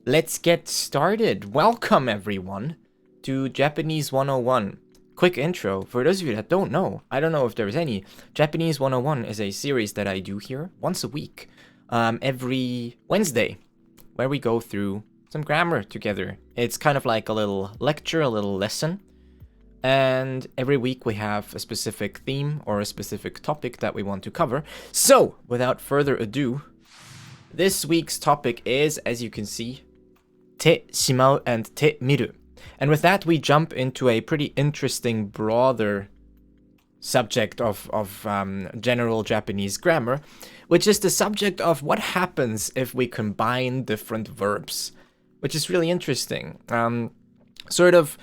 let's get started. Welcome everyone to Japanese 101. Quick intro, for those of you that don't know, I don't know if there's any, Japanese 101 is a series that I do here once a week, every Wednesday, where we go through some grammar together. It's kind of like a little lecture, a little lesson, and every week we have a specific theme or a specific topic that we want to cover. So, without further ado, this week's topic is, as you can see, Te-shimau and Te-miru. And with that, we jump into a pretty interesting, broader subject of general Japanese grammar, which is the subject of what happens if we combine different verbs, which is really interesting. Sort of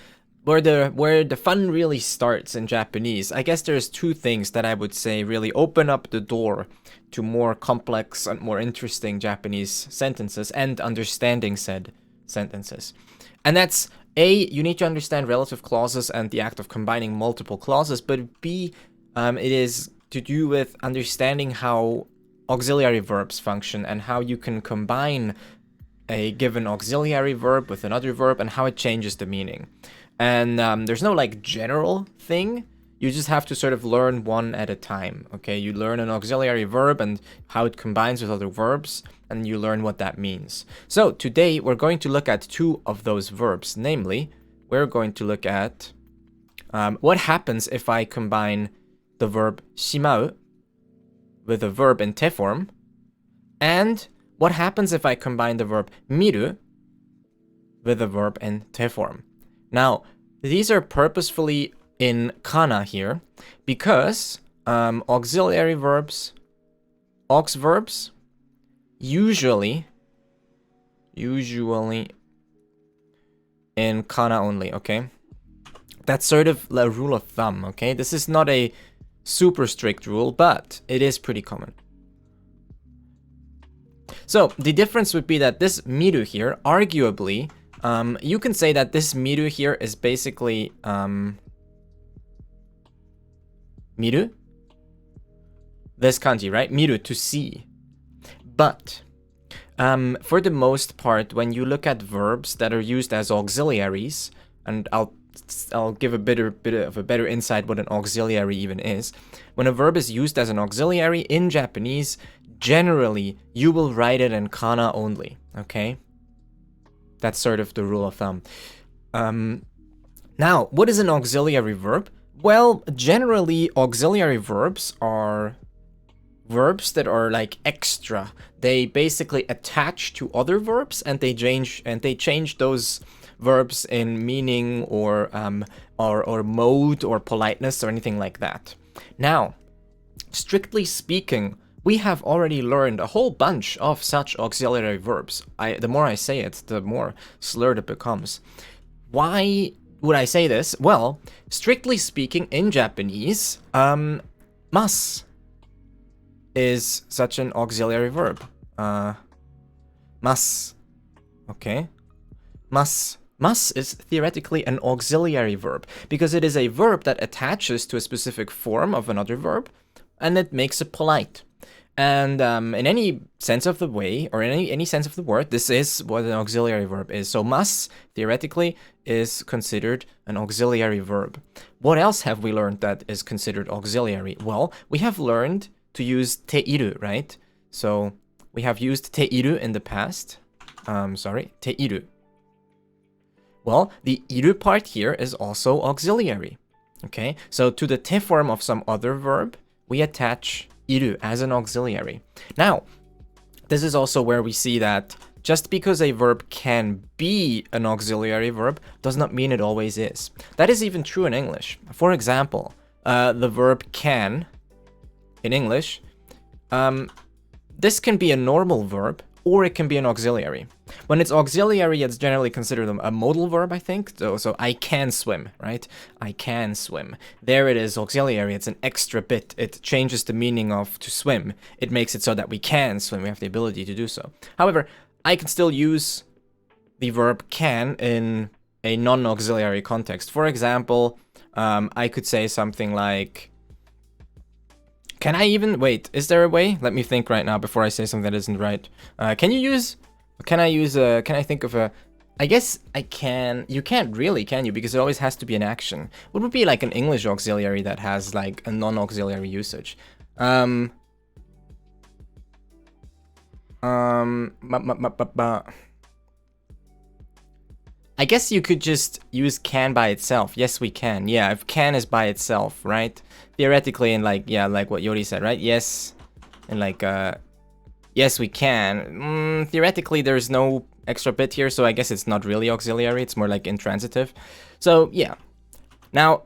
where the fun really starts in Japanese. I guess there's two things that I would say really open up the door to more complex and more interesting Japanese sentences and understanding said sentences. And that's A, you need to understand relative clauses and the act of combining multiple clauses, but B, it is to do with understanding how auxiliary verbs function and how you can combine a given auxiliary verb with another verb and how it changes the meaning. And there's no like general thing. You just have to sort of learn one at a time, okay? You learn an auxiliary verb and how it combines with other verbs, and you learn what that means. So today we're going to look at two of those verbs. Namely, we're going to look at what happens if I combine the verb shimau with a verb in te form, and what happens if I combine the verb miru with a verb in te form. Now, these are purposefully in kana here because auxiliary verbs, aux verbs, usually in kana only, okay? That's sort of the rule of thumb, okay? This is not a super strict rule, but it is pretty common. So the difference would be that this miru here, arguably, you can say that this miru here is basically miru, this kanji, right? Miru, to see. But for the most part, when you look at verbs that are used as auxiliaries, and I'll give a bit of a better insight what an auxiliary even is. When a verb is used as an auxiliary in Japanese, generally you will write it in kana only, okay? That's sort of the rule of thumb. Now, what is an auxiliary verb? Well, generally auxiliary verbs are verbs that are like extra. They basically attach to other verbs and they change those verbs in meaning or mode or politeness or anything like that. Now, strictly speaking, we have already learned a whole bunch of such auxiliary verbs. The more I say it, the more slurred it becomes. Why would I say this? Well, strictly speaking, in Japanese, mas is such an auxiliary verb. Mas. Okay. Mas. Mas is theoretically an auxiliary verb because it is a verb that attaches to a specific form of another verb and it makes it polite. And in any sense of the way, or in any sense of the word, this is what an auxiliary verb is. So mas, theoretically, is considered an auxiliary verb. What else have we learned that is considered auxiliary? Well, we have learned to use te-iru, right? So we have used te-iru in the past. Te-iru. Well, the iru part here is also auxiliary. Okay, so to the te form of some other verb, we attach iru as an auxiliary. Now, this is also where we see that just because a verb can be an auxiliary verb does not mean it always is. That is even true in English. For example, the verb can in English, this can be a normal verb or it can be an auxiliary. When it's auxiliary, it's generally considered a modal verb, I think. So I can swim, right? I can swim. There it is, auxiliary. It's an extra bit. It changes the meaning of to swim. It makes it so that we can swim. We have the ability to do so. However, I can still use the verb can in a non-auxiliary context. For example, I could say something like, can I even, wait, is there a way? Let me think right now before I say something that isn't right. Can you use Can I use a, can I think of a, I guess I can, you can't really, can you? Because it always has to be an action. What would be like an English auxiliary that has like a non-auxiliary usage? I guess you could just use can by itself. Yes, we can. Yeah, if can is by itself, right? Theoretically, and like, yeah, like what Yori said, right? Yes, and like, yes, we can. Theoretically, there's no extra bit here, so I guess it's not really auxiliary. It's more like intransitive. So, yeah. Now,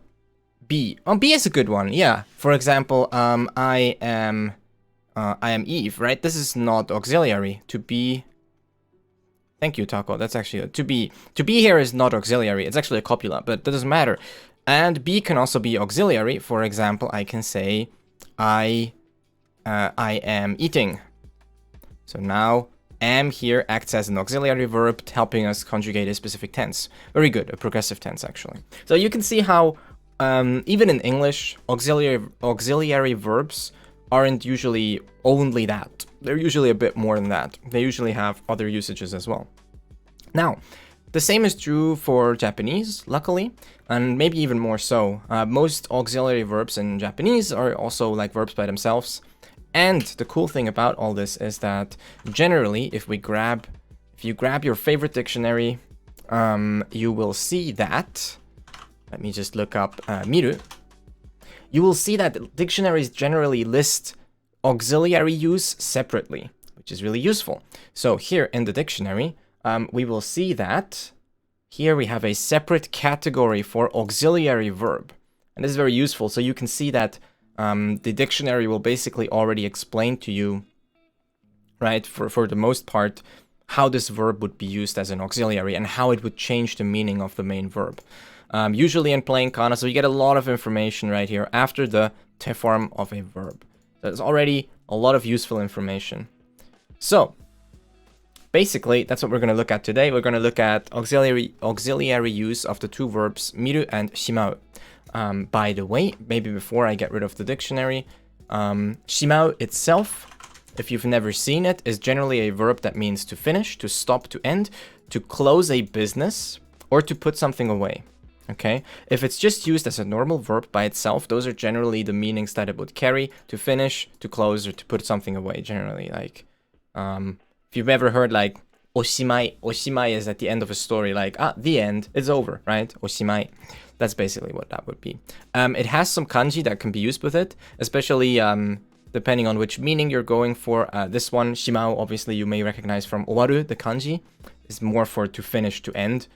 B. Oh, B is a good one. Yeah. For example, I am Eve, right? This is not auxiliary. To be... Thank you, Taco. That's actually... To be here is not auxiliary. It's actually a copula, but that doesn't matter. And B can also be auxiliary. For example, I can say, I am eating. So now, am here acts as an auxiliary verb, helping us conjugate a specific tense. Very good, a progressive tense, actually. So you can see how, even in English, auxiliary verbs aren't usually only that. They're usually a bit more than that. They usually have other usages as well. Now, the same is true for Japanese, luckily, and maybe even more so. Most auxiliary verbs in Japanese are also like verbs by themselves. And the cool thing about all this is that generally, if you grab your favorite dictionary, you will see that, let me just look up Miru. You will see that dictionaries generally list auxiliary use separately, which is really useful. So here in the dictionary, we will see that here we have a separate category for auxiliary verb. And this is very useful. So you can see that the dictionary will basically already explain to you, right, for the most part, how this verb would be used as an auxiliary and how it would change the meaning of the main verb. Usually in plain kana, so you get a lot of information right here after the te form of a verb. There's already a lot of useful information. So, basically, that's what we're going to look at today. We're going to look at auxiliary use of the two verbs miru and shimau. By the way, maybe before I get rid of the dictionary, Teshimau itself, if you've never seen it, is generally a verb that means to finish, to stop, to end, to close a business, or to put something away. Okay? If it's just used as a normal verb by itself, those are generally the meanings that it would carry: to finish, to close, or to put something away, generally. Like, if you've ever heard like oshimai, oshimai is at the end of a story, like, the end, it's over, right? Oshimai. That's basically what that would be. It has some kanji that can be used with it, especially depending on which meaning you're going for. This one, shimau, obviously you may recognize from owaru, the kanji, is more for to finish, to end.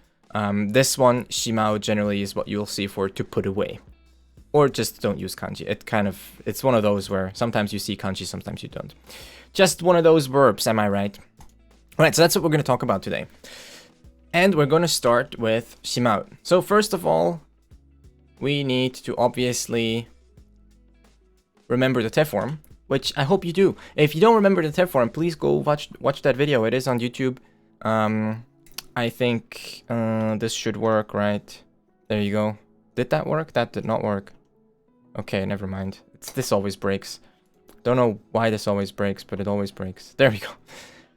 This one, shimau, generally is what you'll see for to put away. Or just don't use kanji. It's one of those where sometimes you see kanji, sometimes you don't. Just one of those verbs, am I right? Alright, so that's what we're going to talk about today. And we're going to start with shimau. So first of all, we need to obviously remember the te form, which I hope you do. If you don't remember the te form, please go watch that video. It is on YouTube. I think this should work, right? There you go. Did that work? That did not work. Okay, never mind. This always breaks. Don't know why this always breaks, but it always breaks. There we go.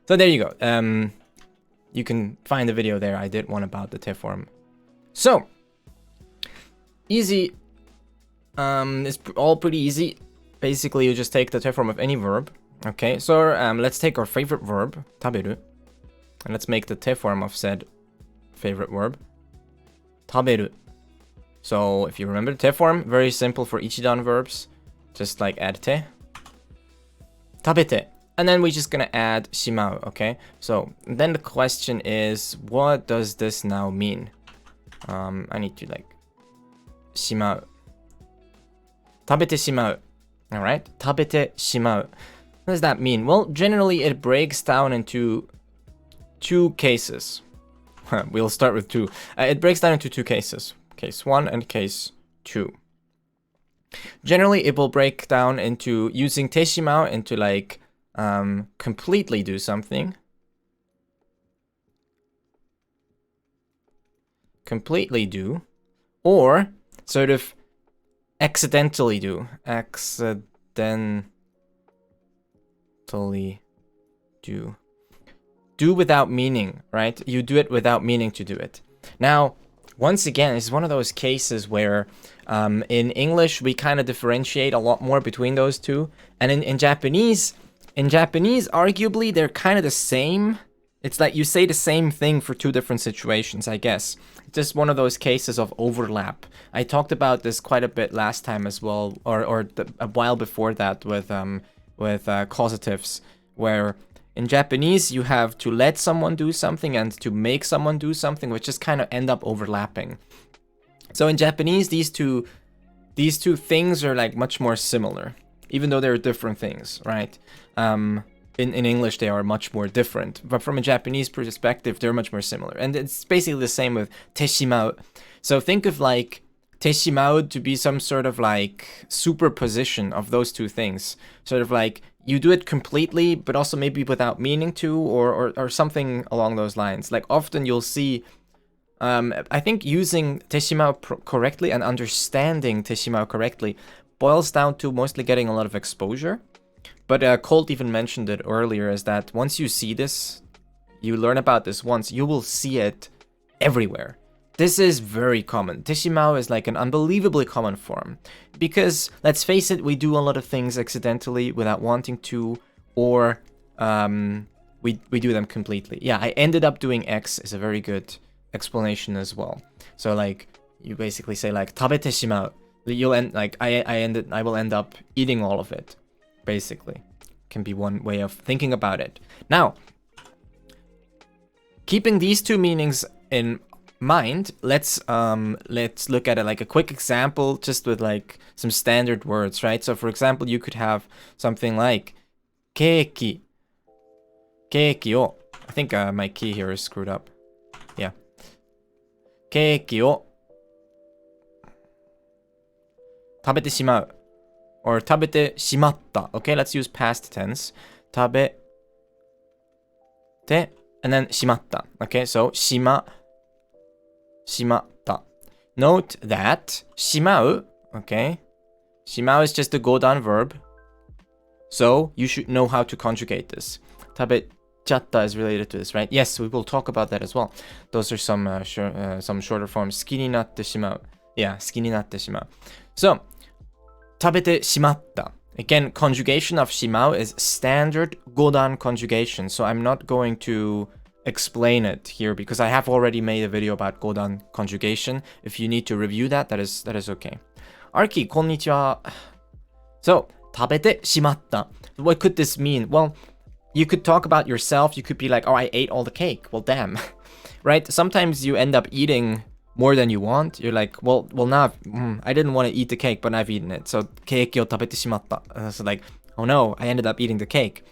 So there you go. You can find the video there. I did one about the te form. So, easy. It's all pretty easy. Basically, you just take the te form of any verb. Okay, so let's take our favorite verb, taberu, and let's make the te form of said favorite verb, taberu. So, if you remember the te form, very simple for ichidan verbs. Just like add te. Tabete. And then we're just gonna add shimau, okay? So, then the question is, what does this now mean? I need to like, shimau. Tabete shimau. Alright? Tabete shimau. What does that mean? Well, generally it breaks down into two cases. We'll start with two. It breaks down into two cases. Case 1 and case 2. Generally, it will break down into using Teshimau into like, completely do something. Completely do. Or sort of accidentally do. Accidentally do. do without meaning, right? You do it without meaning to do it. Now, once again, it's one of those cases where in English we kind of differentiate a lot more between those two, and in Japanese, arguably they're kind of the same. It's like you say the same thing for two different situations, I guess. It's just one of those cases of overlap. I talked about this quite a bit last time as well, or a while before that with causatives, where in Japanese you have to let someone do something and to make someone do something, which just kind of end up overlapping. So in Japanese, these two things are like much more similar, even though they're different things, right? In English, they are much more different, but from a Japanese perspective, they're much more similar. And it's basically the same with Te-shimau. So think of like Teshimau to be some sort of like superposition of those two things. Sort of like you do it completely, but also maybe without meaning to, or something along those lines. Like often you'll see, I think using Teshimau correctly and understanding Teshimau correctly boils down to mostly getting a lot of exposure. But Colt even mentioned it earlier, is that once you see this, you learn about this once, you will see it everywhere. This is very common. Teshimau is like an unbelievably common form. Because, let's face it, we do a lot of things accidentally without wanting to, or we do them completely. Yeah, I ended up doing X is a very good explanation as well. So like, you basically say like, tabete shimau. You'll end, like, I will end up eating all of it. Basically, can be one way of thinking about it. Now, keeping these two meanings in mind, let's look at it like a quick example, just with like some standard words, right? So for example, you could have something like keiki. Keiki o. I think my key here is screwed up. Yeah. Keiki o tabete shimau. Or tabete shimatta. Okay, let's use past tense. Tabete and then shimatta. Okay, so shimatta. Note that shimau, okay, shimau is just a go-down verb. So you should know how to conjugate this. Tabechatta is related to this, right? Yes, we will talk about that as well. Those are some shorter forms. Suki ni natte shimau. Yeah, suki ni natte shimau. So, tabete shimatta. Again, conjugation of shimau is standard godan conjugation, so I'm not going to explain it here because I have already made a video about godan conjugation. If you need to review that, that is okay. Arki, konnichiwa. So, tabete shimatta. What could this mean? Well, you could talk about yourself. You could be like, oh, I ate all the cake. Well, damn. Right? Sometimes you end up eating more than you want. You're like, well now I didn't want to eat the cake, but I've eaten it. So keiki o tabete shimatta. So like, oh no, I ended up eating the cake.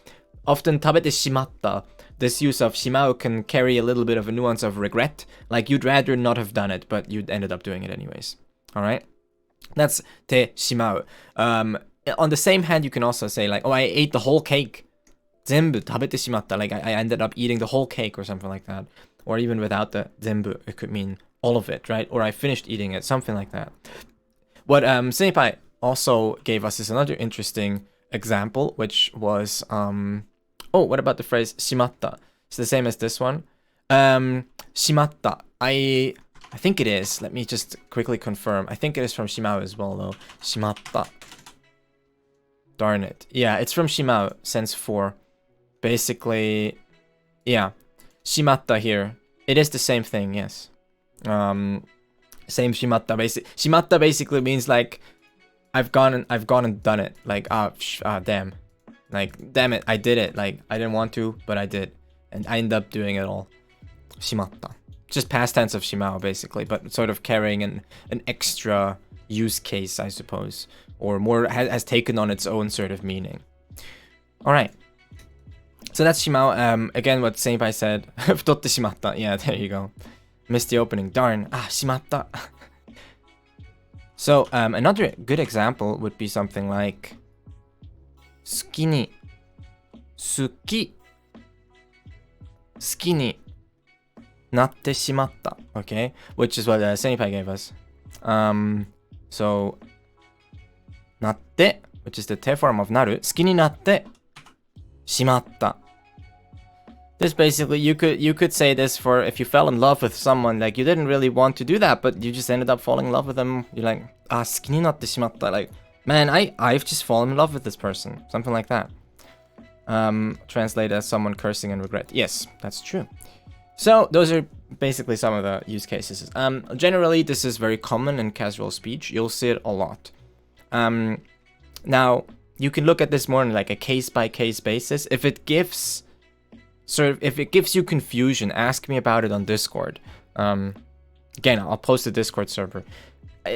Often tabete shimatta, this use of shimau can carry a little bit of a nuance of regret. Like you'd rather not have done it, but you ended up doing it anyways. All right, that's te-shimau. On the same hand, you can also say like, oh, I ate the whole cake. Zenbu tabete shimatta. Like I ended up eating the whole cake or something like that. Or even without the zenbu, it could mean all of it, right? Or I finished eating it, something like that. What Senpai also gave us is another interesting example, which was, oh, what about the phrase shimatta? It's the same as this one. Shimatta. I think it is. Let me just quickly confirm. I think it is from Shimau as well, though. Shimatta. Darn it. Yeah, it's from Shimau, sense 4. Basically, yeah. Shimatta here. It is the same thing, yes. Same shimatta. Shimatta basically means like I've gone and done it. Like damn. Like damn it, I did it. Like I didn't want to, but I did. And I ended up doing it all. Shimatta. Just past tense of shimau basically, but sort of carrying an extra use case, I suppose. Or more has taken on its own sort of meaning. Alright. So that's shimau. Again, what Senpai said. Futotte shimatta. Yeah, there you go. Missed the opening. Darn. Shimatta. So, another good example would be something like suki ni natte shimatta. Okay? Which is what Senpai gave us. So, natte, which is the te form of naru. Suki ni natte shimatta. This basically, you could say this for if you fell in love with someone, like you didn't really want to do that, but you just ended up falling in love with them. You're like, 好きになってしまった. Like, man, I've just fallen in love with this person. Something like that. Translate as someone cursing and regret. Yes, that's true. So those are basically some of the use cases. Generally, this is very common in casual speech. You'll see it a lot. Now, you can look at this more on like a case-by-case basis. If it gives you confusion, ask me about it on Discord. Again, I'll post the Discord server.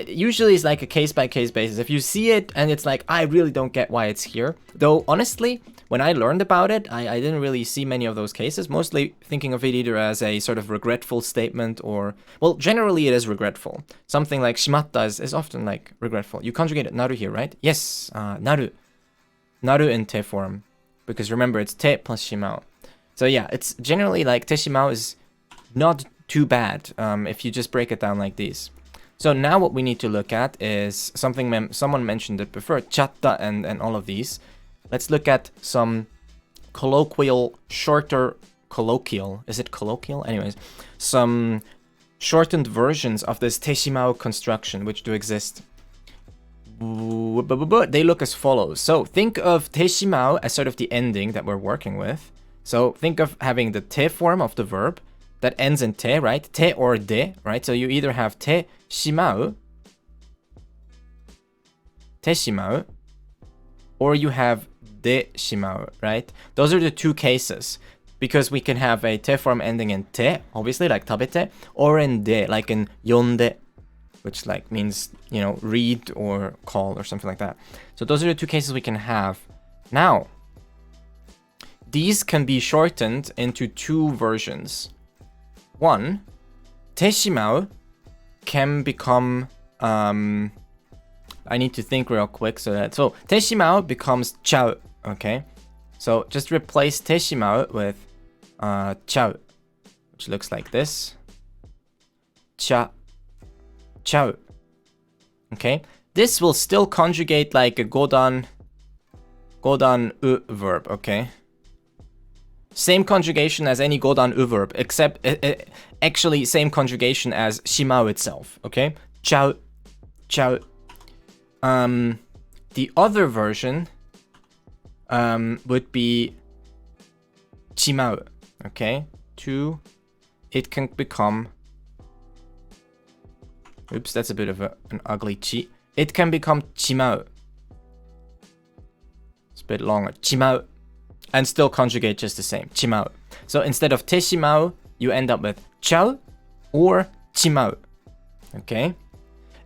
Usually it's like a case-by-case basis. If you see it and it's like, I really don't get why it's here. Though, honestly, when I learned about it, I didn't really see many of those cases. Mostly thinking of it either as a sort of regretful statement or... Well, generally it is regretful. Something like shimatta is often like regretful. You conjugate naru here, right? Yes, naru. Naru in te form. Because remember, it's te plus shimau. So yeah, it's generally like Teshimau is not too bad if you just break it down like these. So now what we need to look at is something someone mentioned it before, chatta and all of these. Let's look at some colloquial, shorter colloquial. Is it colloquial? Anyways, some shortened versions of this Teshimau construction, which do exist. They look as follows. So think of Teshimau as sort of the ending that we're working with. So think of having the te form of the verb that ends in te, right? Te or de, right? So you either have Te-shimau, Teshimau, or you have de-shimau, right? Those are the two cases. Because we can have a te form ending in te, obviously, like tabete, or in de, like in yonde, which like means, you know, read or call or something like that. So those are the two cases we can have. Now, these can be shortened into two versions. One, Teshimau can become, I need to think real quick so Teshimau becomes chau, okay? So just replace Teshimau with chau, which looks like this. Chau. Okay? This will still conjugate like a godan u verb, okay? Same conjugation as any godan u verb, except actually same conjugation as shimau itself, okay? Chau. The other version would be chimau, okay? It can become... Oops, that's a bit of an ugly chi. It can become chimau. It's a bit longer. Chimau. And still conjugate just the same. Chimau. So instead of Teshimau, you end up with chau or chimau. Okay?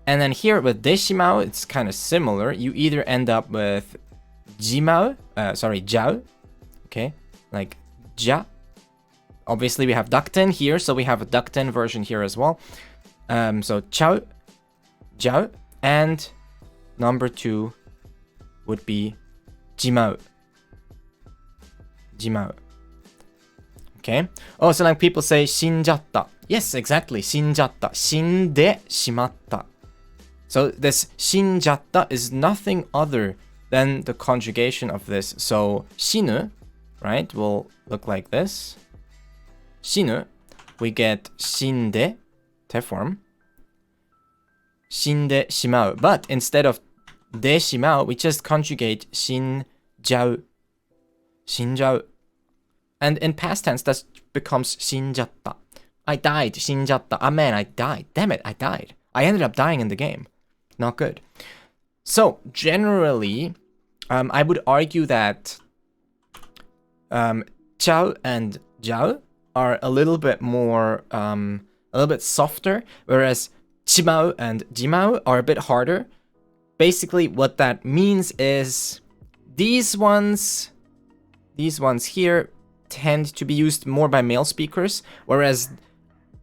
And then here with Teshimau, it's kind of similar. You either end up with jiau. Okay? Like ja. Obviously we have ductin here, so we have a ductin version here as well. So chau, jiao, and number 2 would be jimau. Okay. Oh, so like people say shinjatta. Yes, exactly. Shinjatta. Shinde shimatta. So this shinjatta is nothing other than the conjugation of this. So shinu, right, will look like this. Shinu, we get shinde, te form. Shinde shimau. But instead of de shimau, we just conjugate shinjau. Shinjau. And in past tense, that becomes shinjatta. I died, shinjatta. Ah man, I died. Damn it, I died. I ended up dying in the game. Not good. So, generally, I would argue that chau and jiao are a little bit more, a little bit softer, whereas chimau and jimau are a bit harder. Basically, what that means is these ones here tend to be used more by male speakers, whereas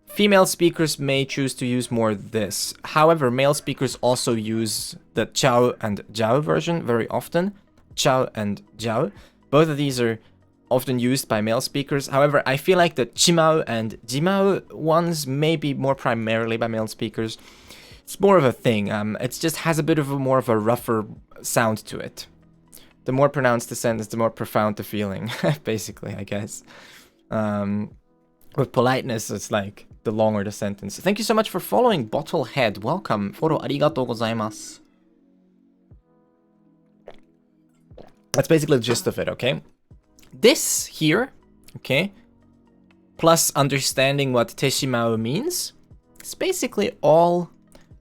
female speakers may choose to use more this. However, male speakers also use the chau and jiao version very often. Chau and jiao. Both of these are often used by male speakers. However, I feel like the chimau and jimau ones may be more primarily by male speakers. It's more of a thing. It just has a bit of more of a rougher sound to it. The more pronounced the sentence, the more profound the feeling, basically, I guess. With politeness, it's like the longer the sentence. Thank you so much for following, Bottlehead. Welcome. Follow arigatou gozaimasu. That's basically the gist of it, okay? This here, okay, plus understanding what Teshimau means, it's basically all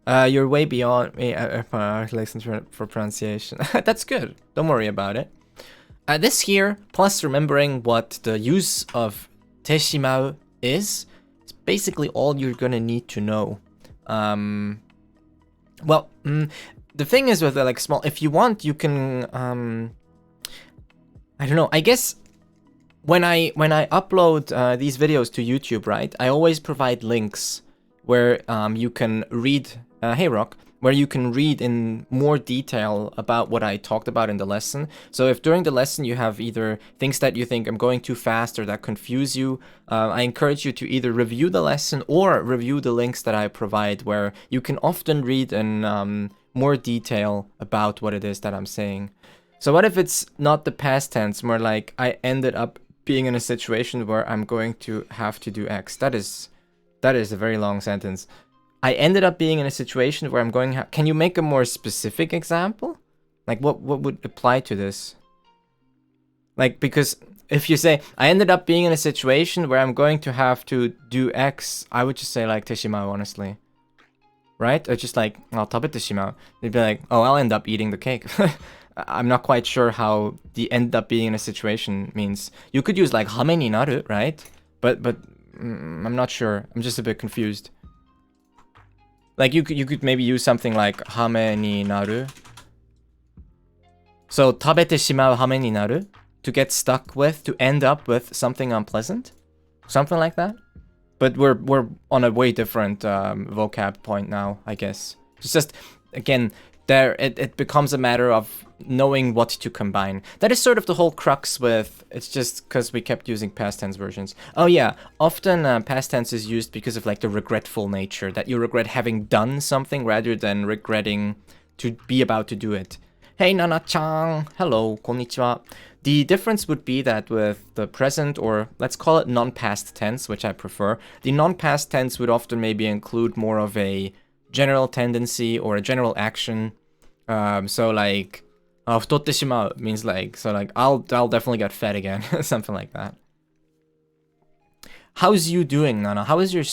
you're way beyond me. Listen for pronunciation. That's good. Don't worry about it. This here, plus remembering what the use of Teshimau is, it's basically all you're gonna need to know. Well, the thing is with like small, if you want, you can, I don't know, I guess when I upload these videos to YouTube, right, I always provide links where you can read, hey Rock, where you can read in more detail about what I talked about in the lesson. So if during the lesson you have either things that you think I'm going too fast or that confuse you, I encourage you to either review the lesson or review the links that I provide, where you can often read in more detail about what it is that I'm saying. So what if it's not the past tense, more like I ended up being in a situation where I'm going to have to do X? That is a very long sentence. I ended up being in a situation where I'm going... Can you make a more specific example? Like, what would apply to this? Like, because if you say, I ended up being in a situation where I'm going to have to do X, I would just say, like, Teshimau, honestly. Right? Or just like, I'll tabete Teshimau. They'd be like, oh, I'll end up eating the cake. I'm not quite sure how the end up being in a situation means. You could use, like, hame ni naru, right? But I'm not sure. I'm just a bit confused. Like, you could maybe use something like hame ni naru. So, tabete shimau hame ni naru. To get stuck with, to end up with something unpleasant. Something like that. But we're on a way different vocab point now, I guess. It's just, again, it becomes a matter of knowing what to combine. That is sort of the whole crux with, it's just because we kept using past tense versions. Oh yeah, often past tense is used because of like the regretful nature, that you regret having done something rather than regretting to be about to do it. Hey Nana-chan, hello, konnichiwa. The difference would be that with the present, or let's call it non-past tense, which I prefer, the non-past tense would often maybe include more of a general tendency or a general action. So like, futotte shimau means like, so like, I'll definitely get fat again, something like that. How's you doing, Nana? How is your...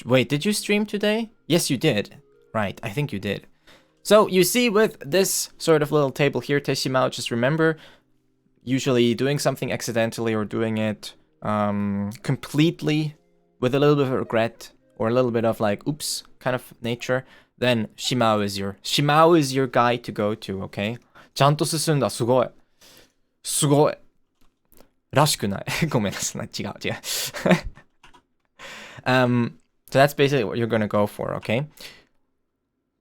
Wait, did you stream today? Yes, you did. Right, I think you did. So you see with this sort of little table here, Teshimau, just remember, usually doing something accidentally or doing it completely with a little bit of regret or a little bit of like, oops, kind of nature, then Shimau is your guy to go to, okay? ちゃんと進んだ、すごい。すごい。らしくない。ごめんなさい。違う。So that's basically what you're gonna go for, okay?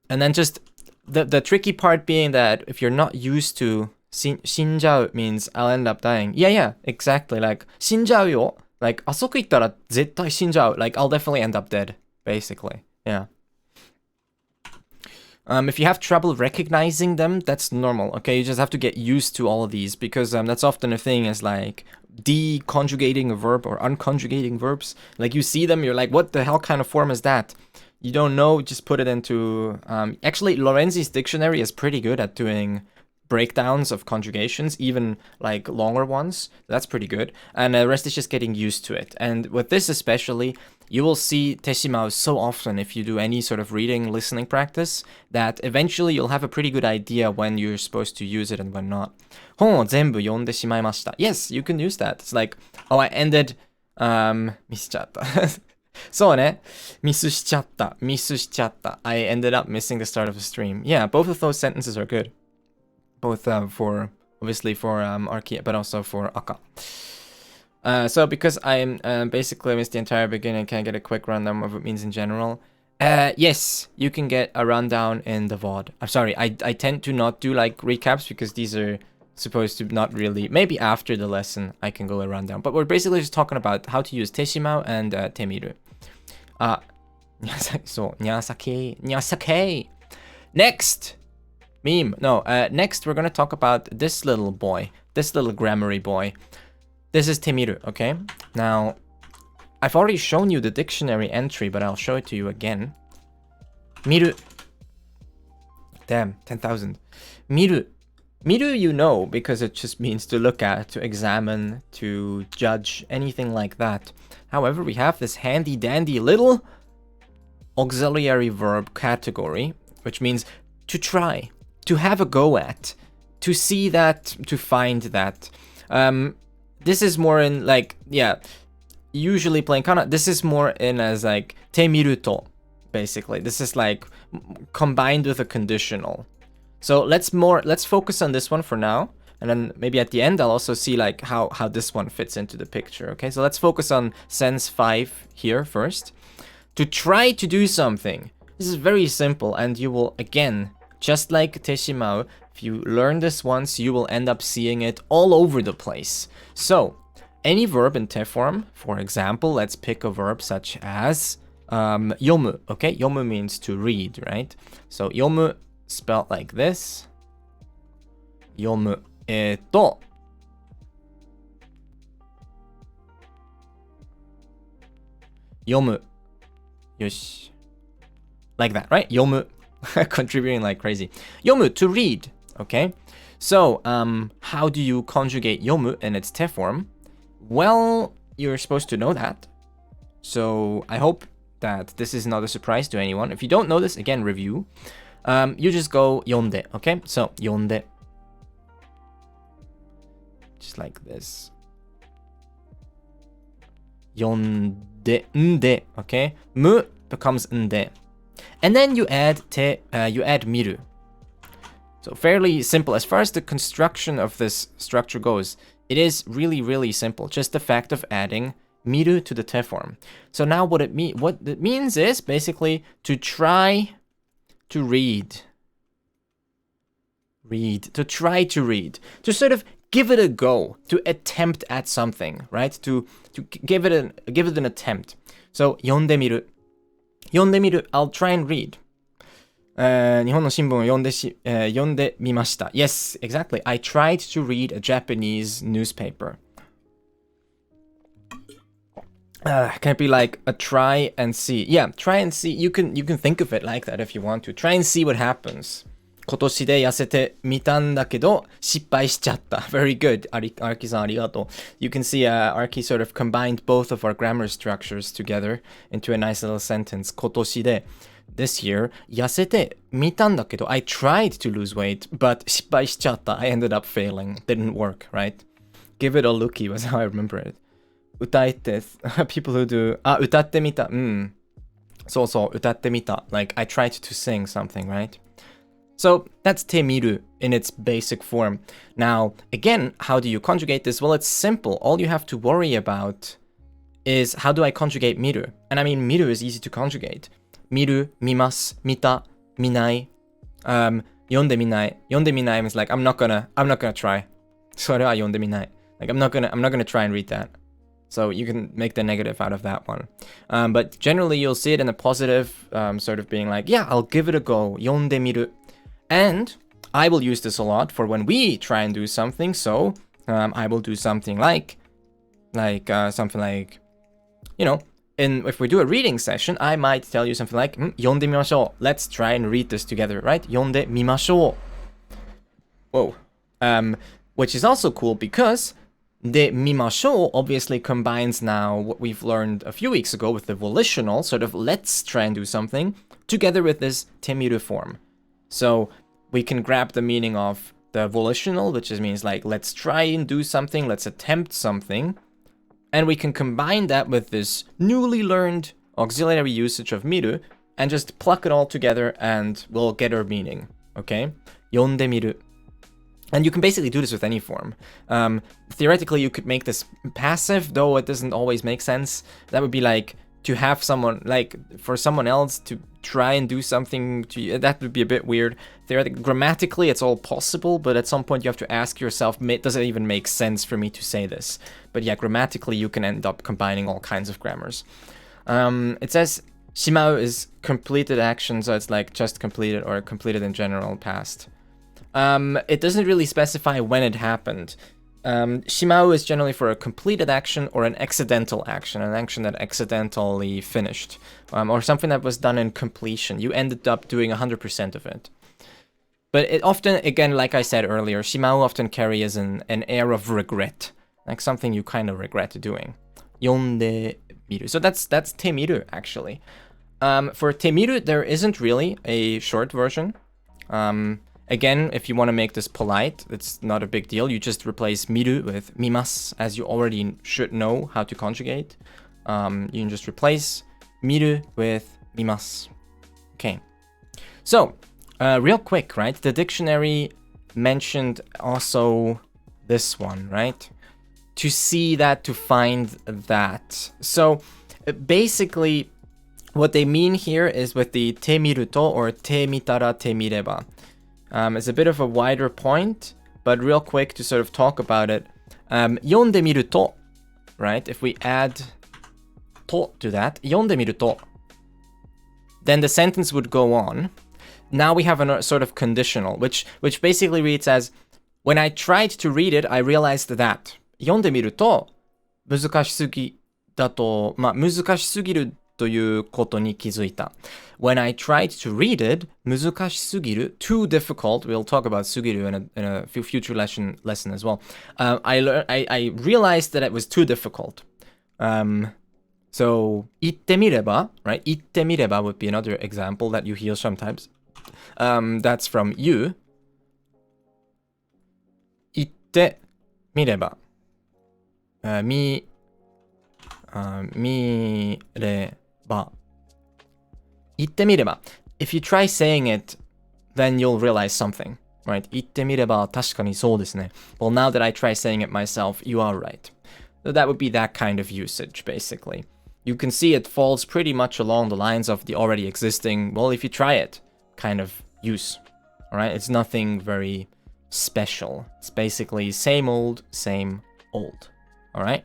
And then just the tricky part being that if you're not used to 死んじゃう means I'll end up dying. Yeah, exactly. Like 死んじゃうよ. Like あそこ行ったら絶対死んじゃう. Like I'll definitely end up dead, basically. Yeah. If you have trouble recognizing them, that's normal, okay? You just have to get used to all of these, because that's often a thing, is like deconjugating a verb or unconjugating verbs. Like you see them, you're like, what the hell kind of form is that? You don't know, just put it into... actually, Lorenzi's dictionary is pretty good at doing breakdowns of conjugations, even like longer ones. That's pretty good. And the rest is just getting used to it. And with this especially, you will see Teshimau so often if you do any sort of reading, listening practice, that eventually you'll have a pretty good idea when you're supposed to use it and when not. 本を全部読んでしまいました. Yes, you can use that. It's like, oh, I ended... ミスしちゃった。そうね。ミスしちゃった。ミスしちゃった。I ended up missing the start of the stream. Yeah, both of those sentences are good. Both for, obviously for Arki, but also for Aka. So because I'm basically missed the entire beginning, can I get a quick rundown of what it means in general? Yes, you can get a rundown in the VOD. I'm sorry, I tend to not do like recaps because these are supposed to not really... Maybe after the lesson I can go a rundown. But we're basically just talking about how to use Teshimau and Temiru. So, nyasake. Next! Meme. No, next we're gonna talk about this little boy. This little grammary boy. This is Temiru, okay? Now, I've already shown you the dictionary entry, but I'll show it to you again. Miru. Damn, 10,000. Miru. Miru you know, because it just means to look at, to examine, to judge, anything like that. However, we have this handy dandy little auxiliary verb category, which means to try, to have a go at, to see that, to find that. This is more in like, yeah, usually playing kana, this is more in as like Te-miru to, basically. This is like combined with a conditional. So let's focus on this one for now, and then maybe at the end I'll also see like how this one fits into the picture. Okay, so let's focus on sense 5 here first. To try to do something. This is very simple, and you will, again, just like Teshimau, if you learn this once, you will end up seeing it all over the place. So any verb in te form, for example, let's pick a verb such as yomu. Okay, yomu means to read, right? So yomu spelled like this. Yomu. Yomu. Yosh. Like that, right? Yomu. Contributing like crazy. Yomu, to read. Okay. So, how do you conjugate yomu in its te form? Well, you're supposed to know that. So, I hope that this is not a surprise to anyone. If you don't know this, again, review. You just go yonde, okay? So, yonde. Just like this. Yonde, nde, okay? Mu becomes nde. And then you add miru. So fairly simple. As far as the construction of this structure goes, it is really, really simple. Just the fact of adding miru to the te form. So now what it means is basically to try to read. To try to read. To sort of give it a go. To attempt at something, right? To give it an attempt. So yondemiru. Yondemiru, I'll try and read. 日本の新聞を読んでみました. Yes, exactly. I tried to read a Japanese newspaper. Can it be like a try and see? Yeah, try and see. You can think of it like that if you want to. Try and see what happens. 今年で痩せてみたんだけど失敗しちゃった. Very good. Arki-san, arigato. You can see Arki sort of combined both of our grammar structures together into a nice little sentence. 今年で this year 痩せてみたんだけど I tried to lose weight, but 失敗しちゃった. I ended up failing. Didn't work, right? Give it a looky was how I remember it. 歌えて people who do 歌ってみた. そうそう歌ってみた. Like I tried to sing something, right? So that's Temiru in its basic form. Now, again, how do you conjugate this? Well, it's simple. All you have to worry about is how do I conjugate miru? And I mean, miru is easy to conjugate. Miru, mimasu, mita, minai. Yonde minai. Yonde minai means like I'm not gonna try. Sore wa yonde minai. Like I'm not gonna try and read that. So you can make the negative out of that one. But generally you'll see it in a positive, sort of being like, yeah, I'll give it a go. Yonde miru. And I will use this a lot for when we try and do something. So I will do something like, you know, if we do a reading session, I might tell you something like, 読んでみましょう. Let's try and read this together, right? 読んでみましょう. Whoa. Which is also cool because de mimashou obviously combines now what we've learned a few weeks ago with the volitional, sort of let's try and do something, together with this Temiru form. So we can grab the meaning of the volitional, which means like let's try and do something, let's attempt something, and we can combine that with this newly learned auxiliary usage of miru and just pluck it all together and we'll get our meaning, okay? Yonde miru. And you can basically do this with any form. Theoretically, you could make this passive, though it doesn't always make sense. That would be like to have someone, like for someone else to try and do something to, that would be a bit weird. Theoretically, grammatically, it's all possible, but at some point you have to ask yourself, does it even make sense for me to say this? But yeah, grammatically, you can end up combining all kinds of grammars. It says shimau is completed action, so it's like just completed or completed in general past. It doesn't really specify when it happened. Shimau is generally for a completed action or an accidental action, an action that accidentally finished, or something that was done in completion. You ended up doing 100% of it. But it often, again, like I said earlier, Shimau often carries an air of regret, like something you kind of regret doing. Yonde miru. So that's Temiru, actually. For Temiru, there isn't really a short version. Again, if you want to make this polite, it's not a big deal. You just replace miru with mimasu, as you already should know how to conjugate. You can just replace miru with mimasu. Okay. So, real quick, right? The dictionary mentioned also this one, right? To see that, to find that. So, basically, what they mean here is with the Temiru to or te mitara te mireba. It's a bit of a wider point, but real quick to sort of talk about it. Yonde miru to, right? If we add to that, yonde miru to, then the sentence would go on. Now we have a sort of conditional, which basically reads as, when I tried to read it, I realized that. Yonde miru to, muzukashisugi da to, muzukashisugiru toいうことに気づいた. When I tried to read it, 難しすぎる, too difficult. We'll talk about sugiru in a future lesson as well. I realized that it was too difficult. So 言ってみれば, right? 言ってみれば would be another example that you hear sometimes. That's from you. 言ってみれば. 見れば. 言ってみれば. If you try saying it, then you'll realize something, right? 言ってみれば確かにそうですね. Well, now that I try saying it myself, you are right. So that would be that kind of usage, basically. You can see it falls pretty much along the lines of the already existing, well, if you try it, kind of use. All right? It's nothing very special. It's basically same old, same old. All right?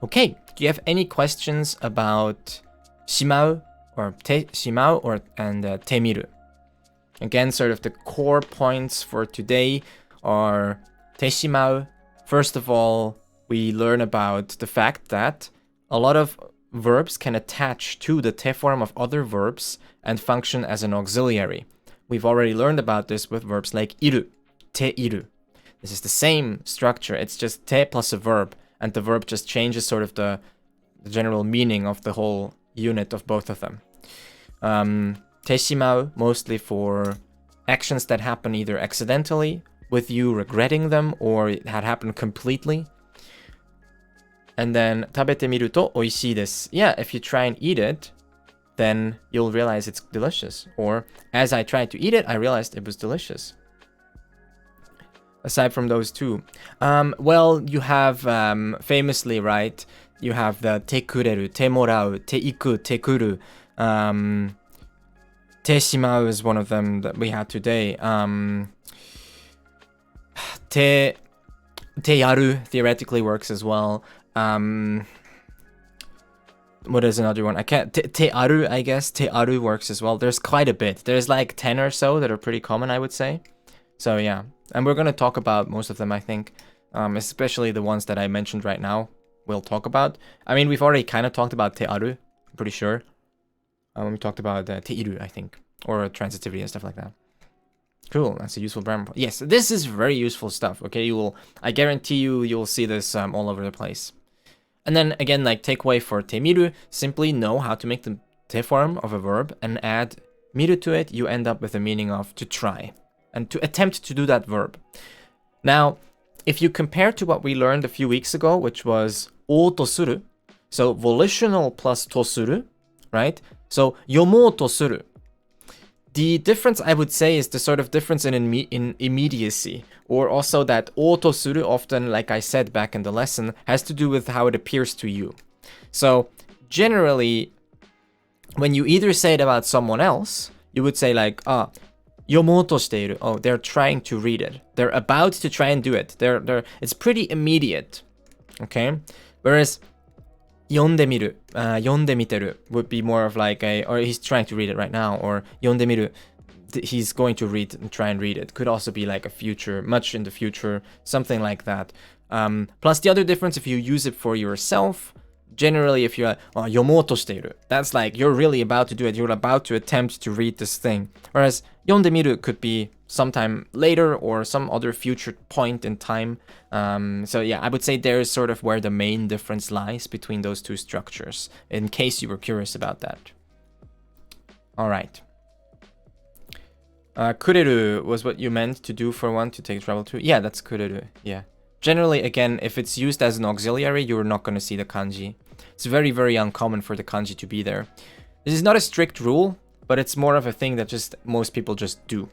Okay, do you have any questions about Shimau or Te-shimau and Temiru? Again, sort of the core points for today are Teshimau. First of all, we learn about the fact that a lot of verbs can attach to the te form of other verbs and function as an auxiliary. We've already learned about this with verbs like iru, te-iru. This is the same structure. It's just te plus a verb, and the verb just changes sort of the general meaning of the whole unit of both of them. Teshimau, mostly for actions that happen either accidentally, with you regretting them, or it had happened completely. And then, 食べてみると美味しいです. Yeah, if you try and eat it, then you'll realize it's delicious. Or, as I tried to eat it, I realized it was delicious. Aside from those two. Well, you have, famously, right, you have the te kureru, te morau, te iku, te kuru. Teshimau is one of them that we had today. Te yaru theoretically works as well. What is another one? I can't. Te aru, I guess. Te aru works as well. There's quite a bit. There's like 10 or so that are pretty common, I would say. So yeah, and we're gonna talk about most of them, I think. Especially the ones that I mentioned right now. We'll talk about. I mean, we've already kind of talked about te aru. I'm pretty sure. When we talked about te-iru, I think, or transitivity and stuff like that. Cool, that's a useful grammar. Yes, this is very useful stuff. Okay, I guarantee you'll see this all over the place. And then again, like takeaway for Temiru, simply know how to make the te form of a verb and add miru to it. You end up with the meaning of to try and to attempt to do that verb. Now, if you compare to what we learned a few weeks ago, which was o tosuru, so volitional plus tosuru, right? So yomou tosuru. The difference, I would say, is the sort of difference in immediacy, or also that o tosuru often, like I said back in the lesson, has to do with how it appears to you. So generally, when you either say it about someone else, you would say like, yomou to shiteiru. Oh, they're trying to read it. They're about to try and do it. It's pretty immediate. Okay? Whereas yonde miru, yonde miteru would be more of like or he's trying to read it right now, or yonde miru, he's going to try and read it. Could also be like a future, much in the future, something like that. Plus the other difference, if you use it for yourself, generally if you're yomoto shiteiru, that's like you're really about to do it, you're about to attempt to read this thing. Whereas yondemiru could be sometime later or some other future point in time. So yeah, I would say there's sort of where the main difference lies between those two structures, in case you were curious about that. Alright. Kureru was what you meant to do for one to take travel to. Yeah, that's kureru. Yeah. Generally, again, if it's used as an auxiliary, you're not going to see the kanji. It's very, very uncommon for the kanji to be there. This is not a strict rule, but it's more of a thing that just most people just do.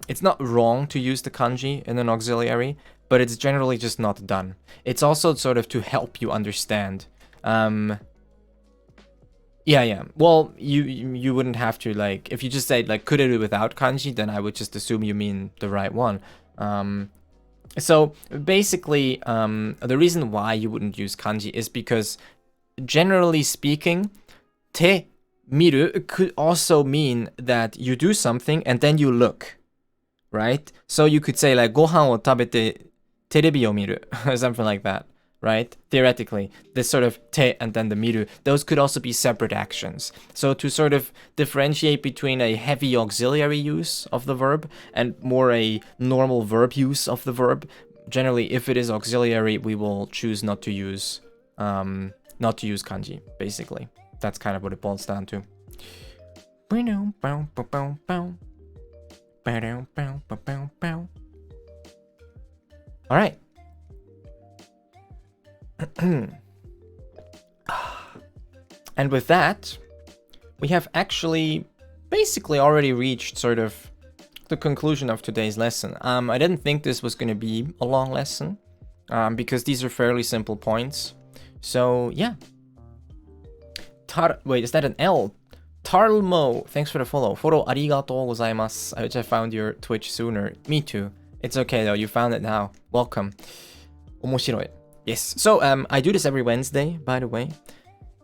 It's not wrong to use the kanji in an auxiliary, but it's generally just not done. It's also sort of to help you understand. Yeah. Well, you wouldn't have to, like, if you just say like kureru without kanji, then I would just assume you mean the right one. So basically, the reason why you wouldn't use kanji is because, generally speaking, Te-miru could also mean that you do something and then you look, right? So you could say like gohan wo tabete terebi o miru or something like that. Right? Theoretically, this sort of te and then the miru, those could also be separate actions. So to sort of differentiate between a heavy auxiliary use of the verb and more a normal verb use of the verb, generally, if it is auxiliary, we will choose not to use kanji, basically. That's kind of what it boils down to. All right. And with that, we have actually basically already reached sort of the conclusion of today's lesson. I didn't think this was going to be a long lesson, because these are fairly simple points. So yeah. Wait, is that an L? Tarlmo, thanks for the follow. Follow arigatou gozaimasu. I wish I found your Twitch sooner. Me too. It's okay though, you found it now. Welcome. Omoshiroi. Yes, so I do this every Wednesday, by the way,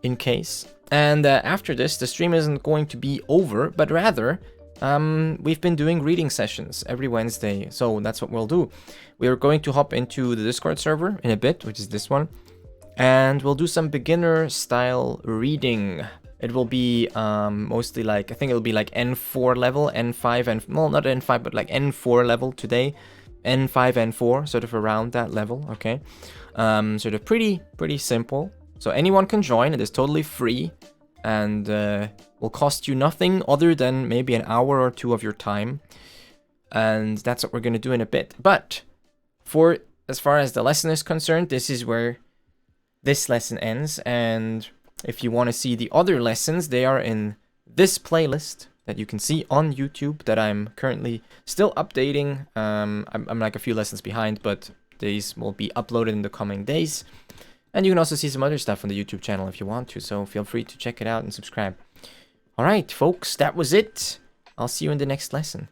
in case. And after this, the stream isn't going to be over, but rather, we've been doing reading sessions every Wednesday. So that's what we'll do. We are going to hop into the Discord server in a bit, which is this one. And we'll do some beginner style reading. It will be mostly like, I think it'll be like N4 level, N5, and well, not N5, but like N4 level today. N5, N4, sort of around that level, okay? Sort of pretty simple. So anyone can join, it is totally free, and will cost you nothing other than maybe an hour or two of your time. And that's what we're going to do in a bit. But for as far as the lesson is concerned, this is where this lesson ends. And if you want to see the other lessons, they are in this playlist that you can see on YouTube that I'm currently still updating. I'm like a few lessons behind, but these will be uploaded in the coming days. And you can also see some other stuff on the YouTube channel if you want to, so feel free to check it out and subscribe. Alright, folks, that was it. I'll see you in the next lesson.